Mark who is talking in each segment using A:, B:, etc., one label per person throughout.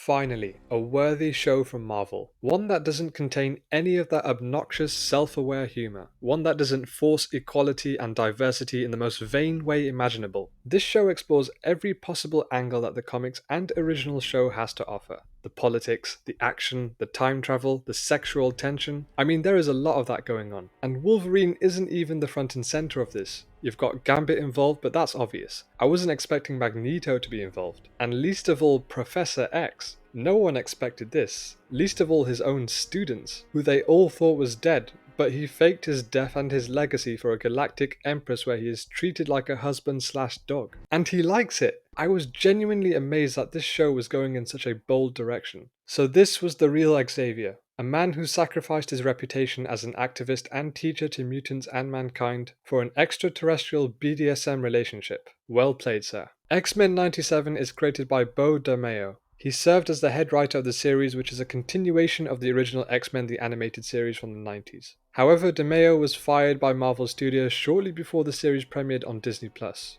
A: Finally, a worthy show from Marvel. One that doesn't contain any of that obnoxious, self-aware humor. One that doesn't force equality and diversity in the most vain way imaginable. This show explores every possible angle that the comics and original show has to offer. The politics, the action, the time travel, the sexual tension. I mean, there is a lot of that going on. And Wolverine isn't even the front and center of this. You've got Gambit involved, but that's obvious. I wasn't expecting Magneto to be involved. And least of all, Professor X. No one expected this. Least of all his own students, who they all thought was dead, but he faked his death and his legacy for a galactic empress where he is treated like a husband/dog. And he likes it! I was genuinely amazed that this show was going in such a bold direction. So this was the real Xavier. A man who sacrificed his reputation as an activist and teacher to mutants and mankind for an extraterrestrial BDSM relationship. Well played, sir. X-Men 97 is created by Bo DeMeo. He served as the head writer of the series, which is a continuation of the original X-Men the animated series from the 90s. However, DeMeo was fired by Marvel Studios shortly before the series premiered on Disney+.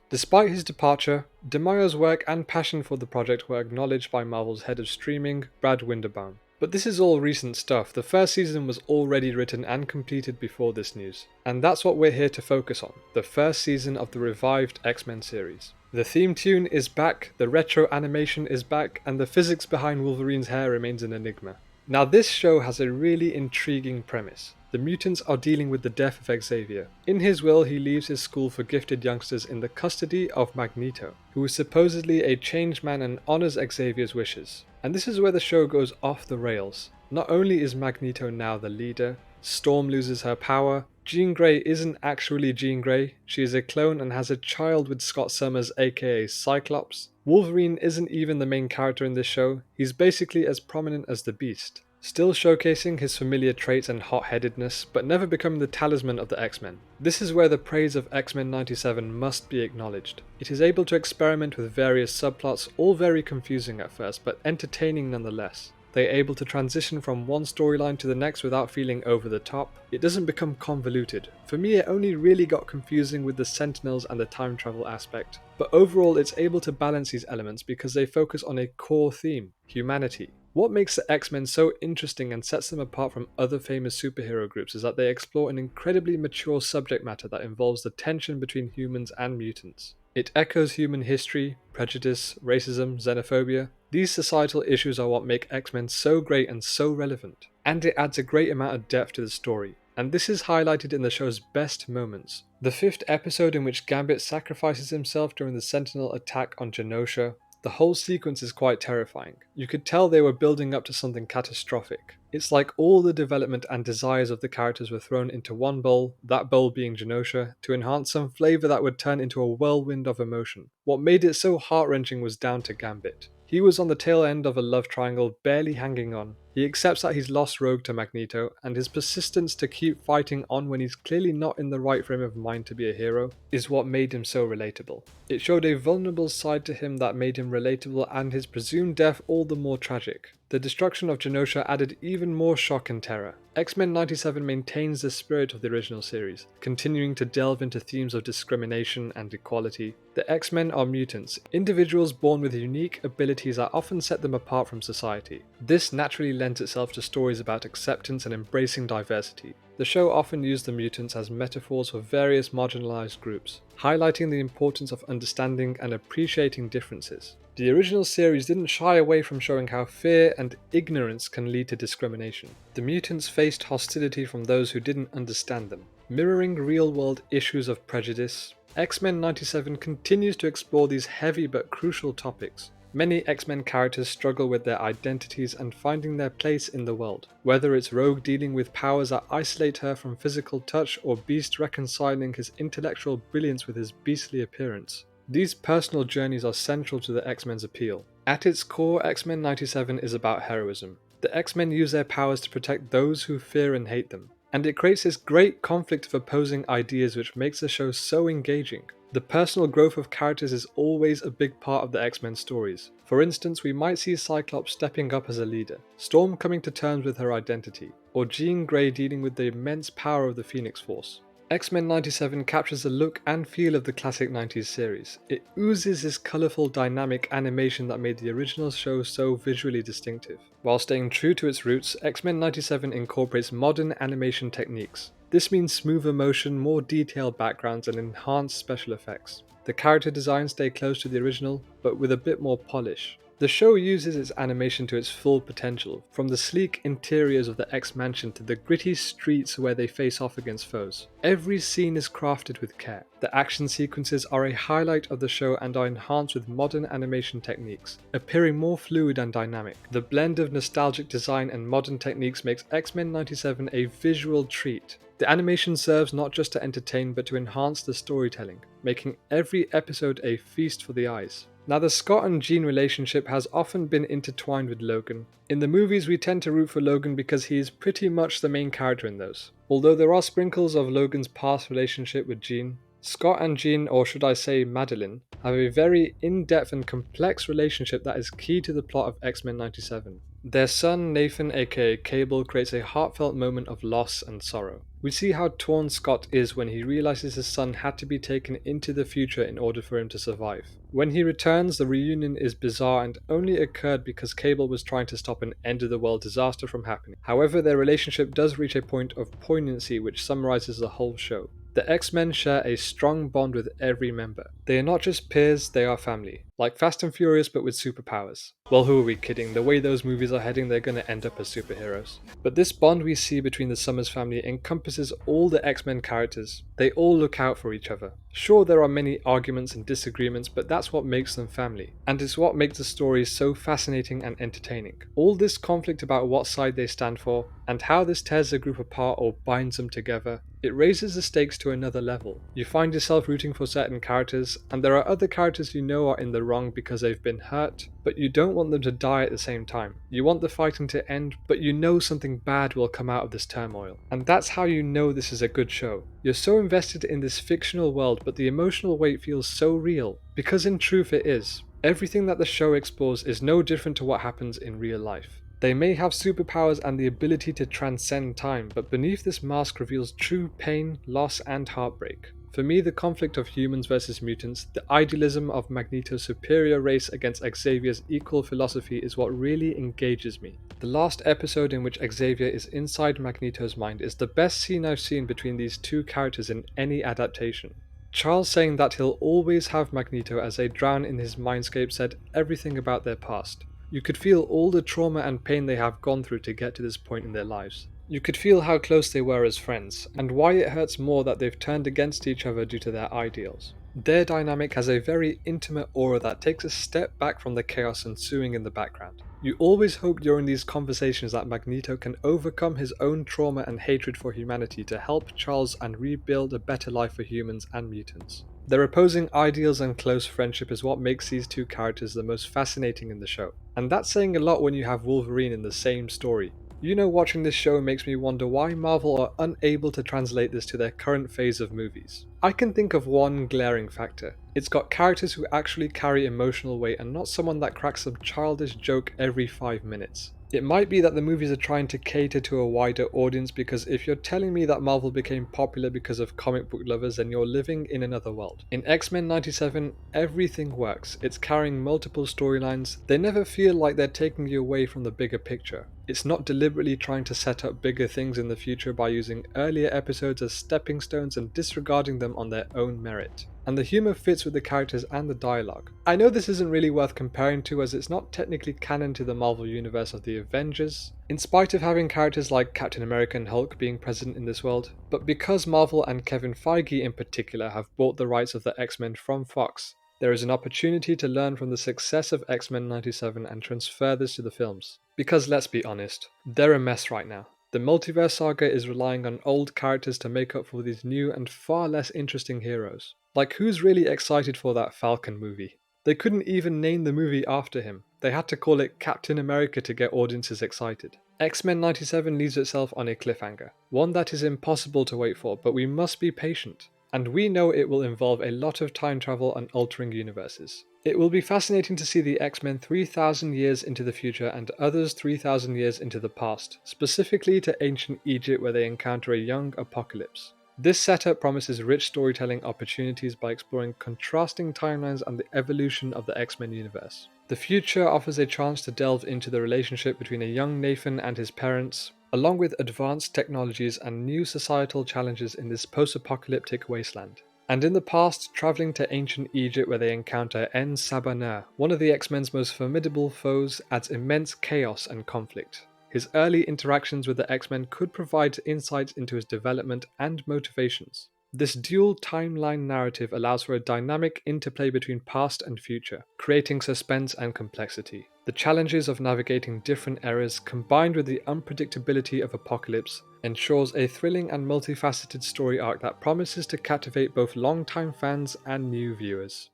A: Despite his departure, DeMeo's work and passion for the project were acknowledged by Marvel's head of streaming, Brad Winderbaum. But this is all recent stuff. The first season was already written and completed before this news. And that's what we're here to focus on, the first season of the revived X-Men series. The theme tune is back, the retro animation is back, and the physics behind Wolverine's hair remains an enigma. Now this show has a really intriguing premise. The mutants are dealing with the death of Xavier. In his will, he leaves his school for gifted youngsters in the custody of Magneto, who is supposedly a changed man and honors Xavier's wishes. And this is where the show goes off the rails. Not only is Magneto now the leader, Storm loses her power, Jean Grey isn't actually Jean Grey, she is a clone and has a child with Scott Summers aka Cyclops. Wolverine isn't even the main character in this show, he's basically as prominent as the Beast. Still showcasing his familiar traits and hot-headedness, but never becoming the talisman of the X-Men. This is where the praise of X-Men 97 must be acknowledged. It is able to experiment with various subplots, all very confusing at first, but entertaining nonetheless. They are able to transition from one storyline to the next without feeling over the top. It doesn't become convoluted. For me, it only really got confusing with the Sentinels and the time travel aspect. But overall, it's able to balance these elements because they focus on a core theme, humanity. What makes the X-Men so interesting and sets them apart from other famous superhero groups is that they explore an incredibly mature subject matter that involves the tension between humans and mutants. It echoes human history, prejudice, racism, xenophobia. These societal issues are what make X-Men so great and so relevant. And it adds a great amount of depth to the story. And this is highlighted in the show's best moments. The 5th episode in which Gambit sacrifices himself during the Sentinel attack on Genosha. The whole sequence is quite terrifying. You could tell they were building up to something catastrophic. It's like all the development and desires of the characters were thrown into one bowl, that bowl being Genosha, to enhance some flavour that would turn into a whirlwind of emotion. What made it so heart-wrenching was down to Gambit. He was on the tail end of a love triangle, barely hanging on. He accepts that he's lost Rogue to Magneto, and his persistence to keep fighting on when he's clearly not in the right frame of mind to be a hero is what made him so relatable. It showed a vulnerable side to him that made him relatable, and his presumed death all the more tragic. The destruction of Genosha added even more shock and terror. X-Men 97 maintains the spirit of the original series, continuing to delve into themes of discrimination and equality. The X-Men are mutants, individuals born with unique abilities that often set them apart from society. This naturally lends itself to stories about acceptance and embracing diversity. The show often used the mutants as metaphors for various marginalized groups, highlighting the importance of understanding and appreciating differences. The original series didn't shy away from showing how fear and ignorance can lead to discrimination. The mutants faced hostility from those who didn't understand them, mirroring real-world issues of prejudice. X-Men 97 continues to explore these heavy but crucial topics. Many X-Men characters struggle with their identities and finding their place in the world, whether it's Rogue dealing with powers that isolate her from physical touch or Beast reconciling his intellectual brilliance with his beastly appearance. These personal journeys are central to the X-Men's appeal. At its core, X-Men 97 is about heroism. The X-Men use their powers to protect those who fear and hate them. And it creates this great conflict of opposing ideas which makes the show so engaging. The personal growth of characters is always a big part of the X-Men stories. For instance, we might see Cyclops stepping up as a leader, Storm coming to terms with her identity, or Jean Grey dealing with the immense power of the Phoenix Force. X-Men 97 captures the look and feel of the classic 90s series. It oozes this colourful, dynamic animation that made the original show so visually distinctive. While staying true to its roots, X-Men 97 incorporates modern animation techniques. This means smoother motion, more detailed backgrounds, and enhanced special effects. The character designs stay close to the original, but with a bit more polish. The show uses its animation to its full potential, from the sleek interiors of the X-Mansion to the gritty streets where they face off against foes. Every scene is crafted with care. The action sequences are a highlight of the show and are enhanced with modern animation techniques, appearing more fluid and dynamic. The blend of nostalgic design and modern techniques makes X-Men 97 a visual treat. The animation serves not just to entertain but to enhance the storytelling, making every episode a feast for the eyes. Now, the Scott and Jean relationship has often been intertwined with Logan. In the movies, we tend to root for Logan because he is pretty much the main character in those. Although there are sprinkles of Logan's past relationship with Jean, Scott and Jean, or should I say Madeline, have a very in-depth and complex relationship that is key to the plot of X-Men 97. Their son, Nathan aka Cable, creates a heartfelt moment of loss and sorrow. We see how torn Scott is when he realizes his son had to be taken into the future in order for him to survive. When he returns, the reunion is bizarre and only occurred because Cable was trying to stop an end-of-the-world disaster from happening. However, their relationship does reach a point of poignancy which summarizes the whole show. The X-Men share a strong bond with every member. They are not just peers, they are family. Like Fast and Furious but with superpowers. Well, who are we kidding? The way those movies are heading, they're gonna end up as superheroes. But this bond we see between the Summers family encompasses all the X-Men characters. They all look out for each other. Sure, there are many arguments and disagreements, but that's what makes them family. And it's what makes the stories so fascinating and entertaining. All this conflict about what side they stand for, and how this tears the group apart or binds them together, it raises the stakes to another level. You find yourself rooting for certain characters, and there are other characters you know are in the wrong because they've been hurt, but you don't want them to die at the same time. You want the fighting to end, but you know something bad will come out of this turmoil. And that's how you know this is a good show. You're so invested in this fictional world, but the emotional weight feels so real, because in truth it is. Everything that the show explores is no different to what happens in real life. They may have superpowers and the ability to transcend time, but beneath this mask reveals true pain, loss, and heartbreak. For me, the conflict of humans versus mutants, the idealism of Magneto's superior race against Xavier's equal philosophy is what really engages me. The last episode in which Xavier is inside Magneto's mind is the best scene I've seen between these two characters in any adaptation. Charles saying that he'll always have Magneto as they drown in his mindscape said everything about their past. You could feel all the trauma and pain they have gone through to get to this point in their lives. You could feel how close they were as friends, and why it hurts more that they've turned against each other due to their ideals. Their dynamic has a very intimate aura that takes a step back from the chaos ensuing in the background. You always hope during these conversations that Magneto can overcome his own trauma and hatred for humanity to help Charles and rebuild a better life for humans and mutants. Their opposing ideals and close friendship is what makes these two characters the most fascinating in the show. And that's saying a lot when you have Wolverine in the same story. You know, watching this show makes me wonder why Marvel are unable to translate this to their current phase of movies. I can think of one glaring factor. It's got characters who actually carry emotional weight and not someone that cracks some childish joke every 5 minutes. It might be that the movies are trying to cater to a wider audience, because if you're telling me that Marvel became popular because of comic book lovers, then you're living in another world. In X-Men 97, everything works. It's carrying multiple storylines. They never feel like they're taking you away from the bigger picture. It's not deliberately trying to set up bigger things in the future by using earlier episodes as stepping stones and disregarding them on their own merit. And the humour fits with the characters and the dialogue. I know this isn't really worth comparing to, as it's not technically canon to the Marvel universe of the Avengers, in spite of having characters like Captain America and Hulk being present in this world, but because Marvel and Kevin Feige in particular have bought the rights of the X-Men from Fox, there is an opportunity to learn from the success of X-Men 97 and transfer this to the films. Because let's be honest, they're a mess right now. The multiverse saga is relying on old characters to make up for these new and far less interesting heroes. Like, who's really excited for that Falcon movie? They couldn't even name the movie after him. They had to call it Captain America to get audiences excited. X-Men 97 leaves itself on a cliffhanger, one that is impossible to wait for, but we must be patient. And we know it will involve a lot of time travel and altering universes. It will be fascinating to see the X-Men 3,000 years into the future and others 3,000 years into the past, specifically to ancient Egypt where they encounter a young Apocalypse. This setup promises rich storytelling opportunities by exploring contrasting timelines and the evolution of the X-Men universe. The future offers a chance to delve into the relationship between a young Nathan and his parents, along with advanced technologies and new societal challenges in this post-apocalyptic wasteland. And in the past, traveling to ancient Egypt where they encounter En Sabanah, one of the X-Men's most formidable foes, adds immense chaos and conflict. His early interactions with the X-Men could provide insight into his development and motivations. This dual timeline narrative allows for a dynamic interplay between past and future, creating suspense and complexity. The challenges of navigating different eras combined with the unpredictability of Apocalypse ensures a thrilling and multifaceted story arc that promises to captivate both longtime fans and new viewers.